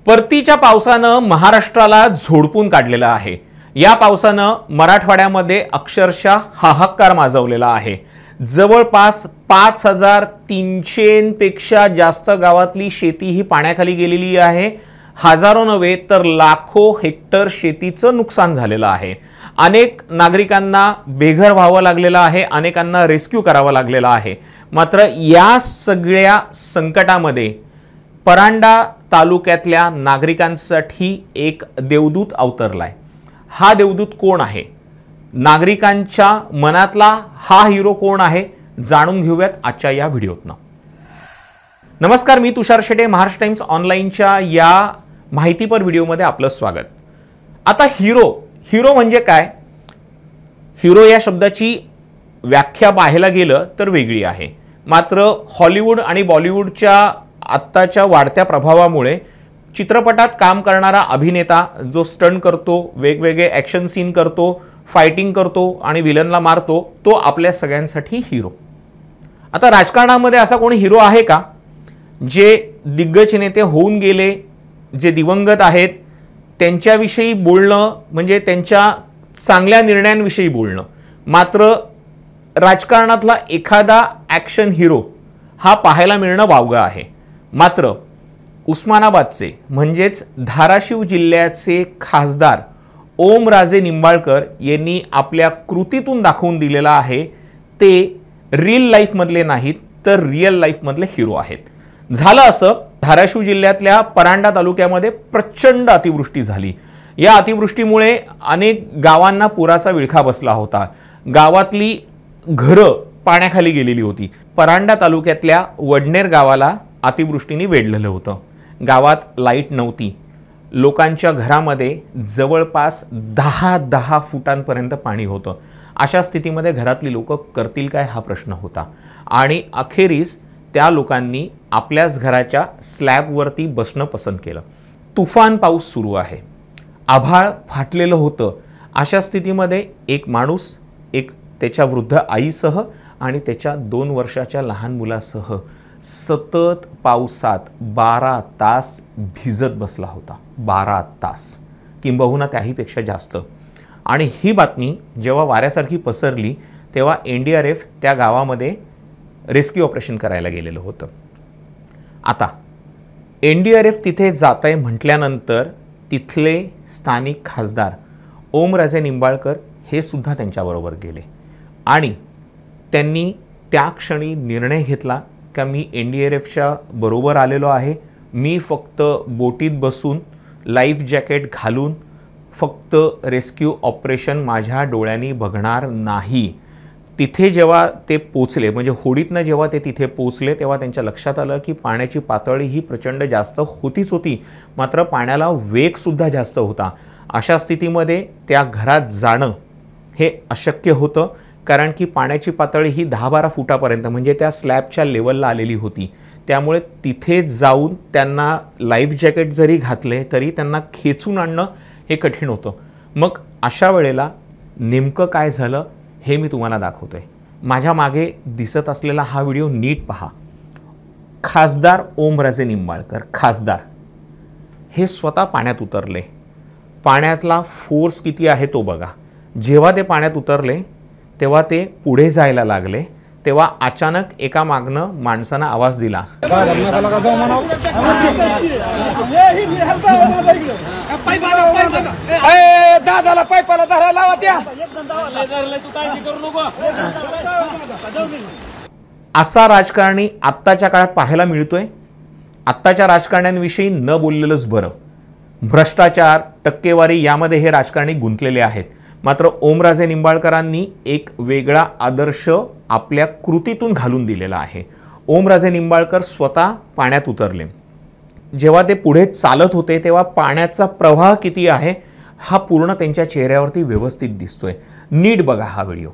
परतीच्या पावसानं महाराष्ट्राला झोडपून काढलेलं आहे। या पावसानं मराठवाड्यामध्ये अक्षरशः हाहाकार माजवलेला आहे। जवळपास 5300 पेक्षा जास्त गावातली शेती ही पाण्याखाली गेलेली आहे। हजारो नव्हे तर लाखो हेक्टर शेतीचं नुकसान झालेलं आहे। अनेक नागरिकांना बेघर व्हावं लागलेलं आहे, अनेकांना रेस्क्यू करावं लागलेलं आहे। मात्र या सगळ्या संकटामध्ये परांडा तालुक्यातल्या नागरिकांसाठी एक देवदूत अवतरलाय। हा देवदूत कोण आहे? नागरिकांच्या मनातला हा हिरो कोण आहे? जाणून घेऊयात आजच्या या व्हिडिओतनं। नमस्कार, मी तुषार शेटे, महाराष्ट्र टाइम्स ऑनलाईनच्या या माहितीपर व्हिडिओमध्ये आपलं स्वागत। आता हिरो म्हणजे काय? हिरो या शब्दाची व्याख्या पाहायला गेलं तर वेगळी आहे। मात्र हॉलिवूड आणि बॉलिवूडच्या आत्ताच्या वाढत्या प्रभावामुळे चित्रपटात काम करणारा अभिनेता जो स्टंट करतो, वेगवेगळे ॲक्शन सीन करतो, फायटिंग करतो आणि विलनला मारतो, तो आपल्या सगळ्यांसाठी हिरो। आता राजकारणामध्ये असा कोणी हिरो आहे का? जे दिग्गज नेते होऊन गेले, जे दिवंगत आहेत, त्यांच्याविषयी बोलणं म्हणजे त्यांच्या चांगल्या निर्णयांविषयी बोलणं। मात्र राजकारणातला एखादा ॲक्शन हिरो हा पाहायला मिळणं वावगं आहे। मात्र उस्मानाबादचे म्हणजेच धाराशिव जिल्ह्याचे खासदार ओमराजे निंबाळकर यांनी आपल्या कृतीतून दाखवून दिलेला आहे ते रिअल लाईफमधले नाहीत तर रिअल लाईफमधले हिरो आहेत। झालं असं, धाराशिव जिल्ह्यातल्या परांडा तालुक्यामध्ये प्रचंड अतिवृष्टी झाली। या अतिवृष्टीमुळे अनेक गावांना पुराचा विळखा बसला होता। गावातली घरं पाण्याखाली गेलेली होती। परांडा तालुक्यातल्या वडनेर गावाला अतिवृष्टीने वेढलेलं होतं। गावात लाईट नव्हती। लोकांच्या घरामध्ये जवळपास 10 फुटांपर्यंत पाणी होतं। अशा स्थितीमध्ये घरातली लोक करतील काय हा प्रश्न होता आणि अखेरीस त्या लोकांनी आपल्याच घराच्या स्लॅबवरती बसणं पसंत केलं। तुफान पाऊस सुरू आहे, आभाळ फाटलेलं होतं। अशा स्थितीमध्ये एक माणूस, एक त्याच्या वृद्ध आईसह आणि त्याच्या 2 वर्षाच्या लहान मुलासह सतत पावसात 12 तास भिजत बसला होता। 12 तास किंबहुना त्याहीपेक्षा जास्त। आणि ही बातमी जेव्हा वाऱ्यासारखी पसरली तेव्हा NDRF त्या गावामध्ये रेस्क्यू ऑपरेशन करायला गेलेलं होतं। आता NDRF तिथे जात आहे म्हटल्यानंतर तिथले स्थानिक खासदार ओमराजे निंबाळकर हे सुद्धा त्यांच्याबरोबर गेले आणि त्यांनी त्या क्षणी निर्णय घेतला का मी NDRFच्या बरोबर आलेलो आहे। मी फक्त बोटीत बसून लाईफ जॅकेट घालून फक्त रेस्क्यू ऑपरेशन माझ्या डोळ्यांनी बघणार नाही। तिथे जेव्हा ते पोचले, म्हणजे होडीतनं जेव्हा ते तिथे पोचले तेव्हा त्यांच्या लक्षात आलं की पाण्याची पातळी ही प्रचंड जास्त होतीच होती, मात्र पाण्याला वेगसुद्धा जास्त होता। अशा स्थितीमध्ये त्या घरात जाणं हे अशक्य होतं, कारण की पाण्याची पातळी ही 10-12 फुटापर्यंत म्हणजे त्या स्लॅबच्या लेवलला आलेली होती। त्यामुळे तिथे जाऊन त्यांना लाईफ जॅकेट जरी घातले तरी त्यांना खेचून आणणं हे कठीण होतं। मग अशा वेळेला नेमकं काय झालं हे मी तुम्हाला दाखवतोय। माझ्या मागे दिसत असलेला हा व्हिडिओ नीट पहा। खासदार ओमराजे निंबाळकर, खासदार हे स्वतः पाण्यात उतरले। पाण्यातला फोर्स किती आहे तो बघा। जेव्हा ते पाण्यात उतरले तेव्हा ते पुढे जायला लागले तेव्हा अचानक एका मागनं माणसानं आवाज दिला, असा राजकारणी आत्ताच्या काळात पाहायला मिळतोय। आत्ताच्या राजकारण्यांविषयी न बोललेलंच बरं। भ्रष्टाचार, टक्केवारी यामध्ये हे राजकारणी गुंतलेले आहेत। मात्र ओमराजे निंबाळकरांनी एक वेगळा आदर्श आपल्या कृतीतून घालून दिलेला आहे। ओमराजे निंबाळकर स्वतः पाण्यात उतरले। जेव्हा ते पुढे चालत होते तेव्हा पाण्याचा प्रवाह किती आहे हा पूर्ण त्यांच्या चेहऱ्यावरती व्यवस्थित दिसतोय। नीट बघा हा व्हिडिओ।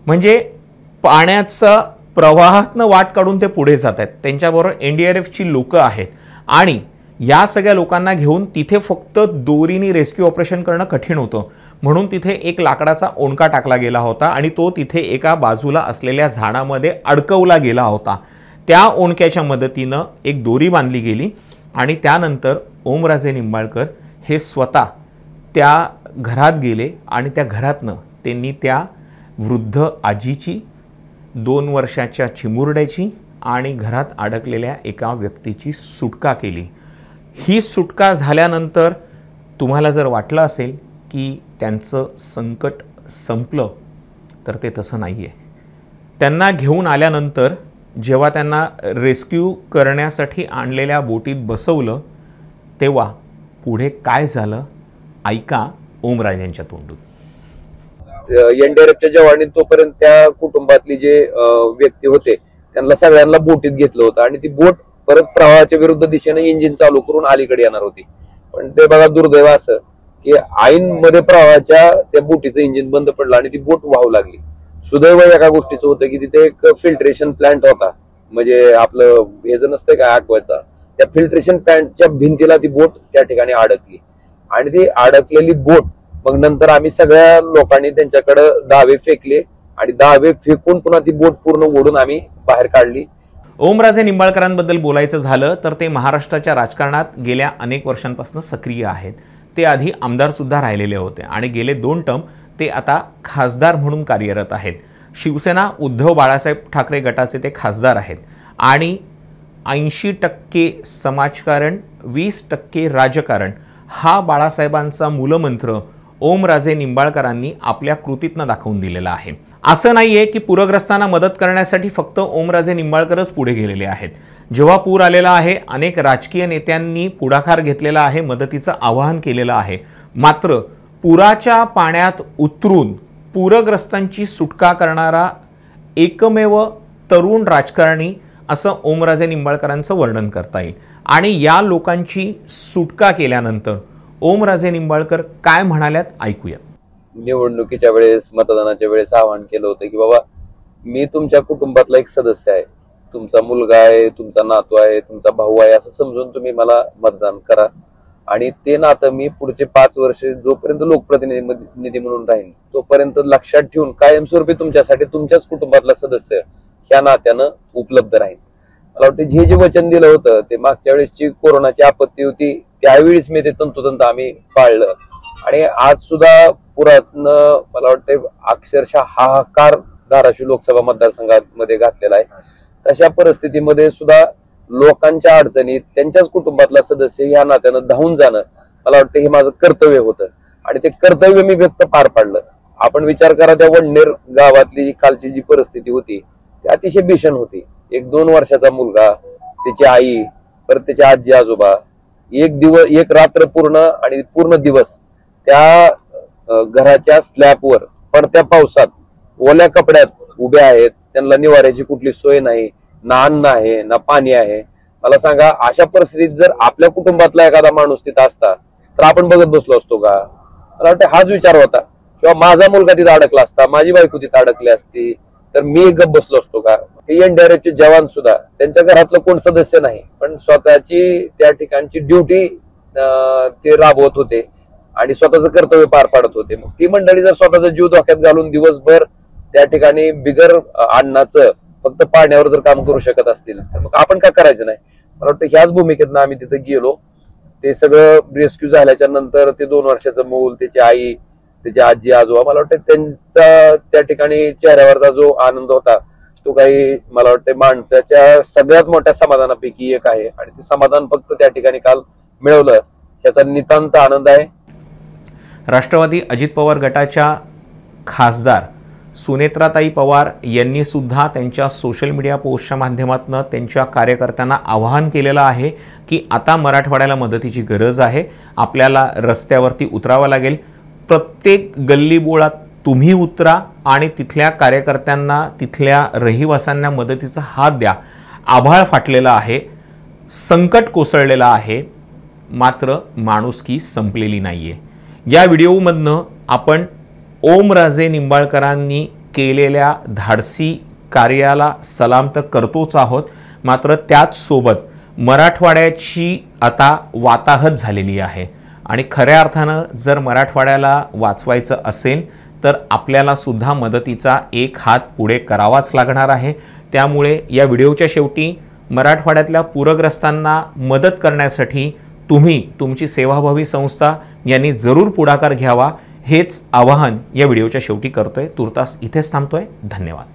म्हणजे पाण्याचा प्रवाहातनं वाट काढून ते पुढे जात आहेत। त्यांच्याबरोबर NDRFची लोकं आहेत आणि या सगळ्या लोकांना घेऊन तिथे फक्त दोरीने रेस्क्यू ऑपरेशन करणं कठीण होतं, म्हणून तिथे एक लाकडाचा ओंडका टाकला गेला होता आणि तो तिथे एका बाजूला असलेल्या झाडामध्ये अडकवला गेला होता। त्या ओंडक्याच्या मदतीनं एक दोरी बांधली गेली आणि त्यानंतर ओमराजे निंबाळकर हे स्वतः त्या घरात गेले आणि त्या घरातनं त्यांनी त्या वृद्ध आजीची, 2 वर्षाच्या चिमुरड्याची आणि घरात अडकलेल्या एका व्यक्तीची सुटका केली। ही सुटका झाल्यानंतर तुम्हाला जर वाटलं असेल की त्यांचं संकट संपलं, तर ते तसं नाही आहे। त्यांना घेऊन आल्यानंतर जेव्हा त्यांना रेस्क्यू करण्यासाठी आणलेल्या बोटीत बसवलं, तेव्हा पुढे काय झालं ऐका ओमराजेंच्या तोंडून। एनडीआरएफच्या जवानी तोपर्यंत त्या कुटुंबातली जे व्यक्ती होते त्यांना सगळ्यांना बोटीत घेतलं होतं आणि ती बोट परत प्रवाहाच्या विरुद्ध दिशेने इंजिन चालू करून अलीकडे येणार होती। पण ते बघा दुर्दैव असं की ऐन मध्ये प्रवाहाच्या त्या बोटीचं इंजिन बंद पडलं आणि ती बोट वाहू लागली। सुदैव एका गोष्टीचं होतं की तिथे एक फिल्ट्रेशन प्लांट होता, म्हणजे आपलं हे जर नसतंय का aquaचा, त्या फिल्ट्रेशन प्लांटच्या भिंतीला ती बोट त्या ठिकाणी अडकली आणि ती अडकलेली बोट मग नंतर आम्ही सगळ्या लोकांनी त्यांच्याकडे दावे फेकले आणि दावे फेकून पुन्हा ती बोट पूर्ण ओढून आम्ही बाहेर काढली। ओमराजे निंबाळकरांबद्दल बोलायचं झालं तर ते महाराष्ट्राच्या राजकारणात गेल्या अनेक वर्षांपासून सक्रिय आहेत। ते आधी आमदार सुद्धा राहिलेले होते आणि गेले 2 टर्म ते आता खासदार म्हणून कार्यरत आहेत। शिवसेना उद्धव बाळासाहेब ठाकरे गटाचे ते खासदार आहेत आणि 80% समाजकारण 20% राजकारण हा बाळासाहेबांचा मूलमंत्र ओमराजे निंबाळकरांनी आपल्या कृतीतनं दाखवून दिलेला आहे। असं नाहीये की पूरग्रस्तांना मदत करण्यासाठी फक्त ओमराजे निंबाळकरच पुढे गेलेले आहेत। जेव्हा पूर आलेला आहे, अनेक राजकीय नेत्यांनी पुढाकार घेतलेला आहे, मदतीचं आवाहन केलेलं आहे, मात्र पुराच्या पाण्यात उतरून पूरग्रस्तांची सुटका करणारा एकमेव तरुण राजकारणी असं ओमराजे निंबाळकरांचं वर्णन करता येईल। आणि या लोकांची सुटका केल्यानंतर ओमराजे निंबाळकर काय म्हणाल्यात ऐकूया। निवडणुकीच्या वेळेस, मतदानाच्या वेळेस आवाहन केलं होतं की बाबा मी तुमच्या कुटुंबातला एक सदस्य आहे, तुमचा मुलगा आहे, तुमचा नातू आहे, तुमचा भाऊ आहे असं समजून तुम्ही मला मतदान करा आणि ते नातं मी पुढचे 5 वर्ष जोपर्यंत लोकप्रतिनिधी म्हणून राहीन तोपर्यंत लक्षात ठेवून कायमस्वरूपी तुमच्यासाठी तुमच्याच कुटुंबातला सदस्य ह्या नात्यानं उपलब्ध राहीन। मला वाटतं जे वचन दिलं होतं ते मागच्या वेळेसची कोरोनाची आपत्ती होती त्यावेळेस मी ते तंतोतंत आम्ही पाळलं आणि आज सुद्धा पुरातनं मला वाटतं अक्षरशः हाहाकार धाराशिव लोकसभा मतदारसंघामध्ये घातलेला आहे। तशा परिस्थितीमध्ये सुद्धा लोकांच्या अडचणीत त्यांच्याच कुटुंबातला सदस्य या नात्यानं धावून जाणं मला वाटतं हे माझं कर्तव्य होतं आणि ते कर्तव्य मी व्यक्त पार पाडलं। आपण विचार करा त्या वडनेर गावातली कालची जी परिस्थिती होती ती अतिशय भीषण होती। एक 2 वर्षाचा मुलगा, त्याची आई, परत त्याचे आजी आजोबा, एक रात्र पूर्ण आणि पूर्ण दिवस त्या घराच्या स्लॅबवर पडत्या पावसात ओल्या कपड्यात उभे आहेत। त्यांना निवाऱ्याची कुठली सोय नाही, ना अन्न आहे ना पाणी आहे। मला सांगा अशा परिस्थितीत जर आपल्या कुटुंबातला एखादा माणूस तिथं असता तर आपण बघत बसलो असतो का? मला वाटतं हाच विचार होता किंवा माझा मुलगा तिथं अडकला असता, माझी बायको तिथं अडकली असती तर मी गप बसलो असतो का? ते एनडीआरएफचे जवान सुद्धा त्यांच्या घरातलं कोण सदस्य नाही पण स्वतःची त्या ठिकाणची ड्युटी ते राबवत होते आणि स्वतःचं कर्तव्य पार पाडत होते। मग ती मंडळी जर स्वतःचा जीव धोक्यात घालून दिवसभर त्या ठिकाणी बिगर अन्नाचं फक्त पाण्यावर जर काम करू शकत असतील तर मग आपण काय करायचं नाही? मला वाटतं ह्याच भूमिकेतनं आम्ही तिथे गेलो। ते सगळं रेस्क्यू झाल्याच्या नंतर ते 2 वर्षाचं मूल, त्याची आई, त्याची आजी आजोबा, मला वाटतं त्यांचा त्या ठिकाणी चेहऱ्यावरचा जो आनंद होता तो काही मला वाटतं माणसाच्या सगळ्यात मोठ्या समाधानापैकी एक आहे आणि ते समाधान फक्त त्या ठिकाणी काल मिळवलं याचा नितांत आनंद आहे। राष्ट्रवादी अजित पवार गटाच्या खासदार सुनेत्राताई पवार यांनी सुद्धा त्यांच्या सोशल मीडिया पोस्टच्या माध्यमातून त्यांच्या कार्यकर्त्यांना आवाहन केलेलं आहे की आता मराठवाड्याला मदतीची गरज आहे, आपल्याला रस्त्यावरती उतरावं लागेल, प्रत्येक गल्लीबोळात तुम्ही उतरा आणि तिथल्या कार्यकर्त्यांना, तिथल्या रहिवाशांना मदतीचा हात द्या। आभाळ फाटलेला आहे, संकट कोसळलेलं आहे, मात्र माणुसकी संपलेली नाहीये। या व्हिडिओमधनं आपण ओमराजे निंबाळकरांनी केलेल्या धाडसी कार्याला सलाम तर करतोच आहोत, मात्र त्याच सोबत मराठवाड्याची आता वाताहत झालेली आहे आणि खऱ्या अर्थानं जर मराठवाड्याला वाचवायचं असेल तर आपल्याला सुद्धा मदतीचा एक हात पुढे करावाच लागणार आहे। त्यामुळे या व्हिडिओच्या शेवटी मराठवाड्यातल्या पूरग्रस्तांना मदत करण्यासाठी तुम्ही तुमची सेवाभावी संस्था यांनी जरूर पुढाकार घ्यावा, हेच आवाहन या व्हिडिओच्या शेवटी करतोय. तुर्तास इथेच थांबतोय. धन्यवाद.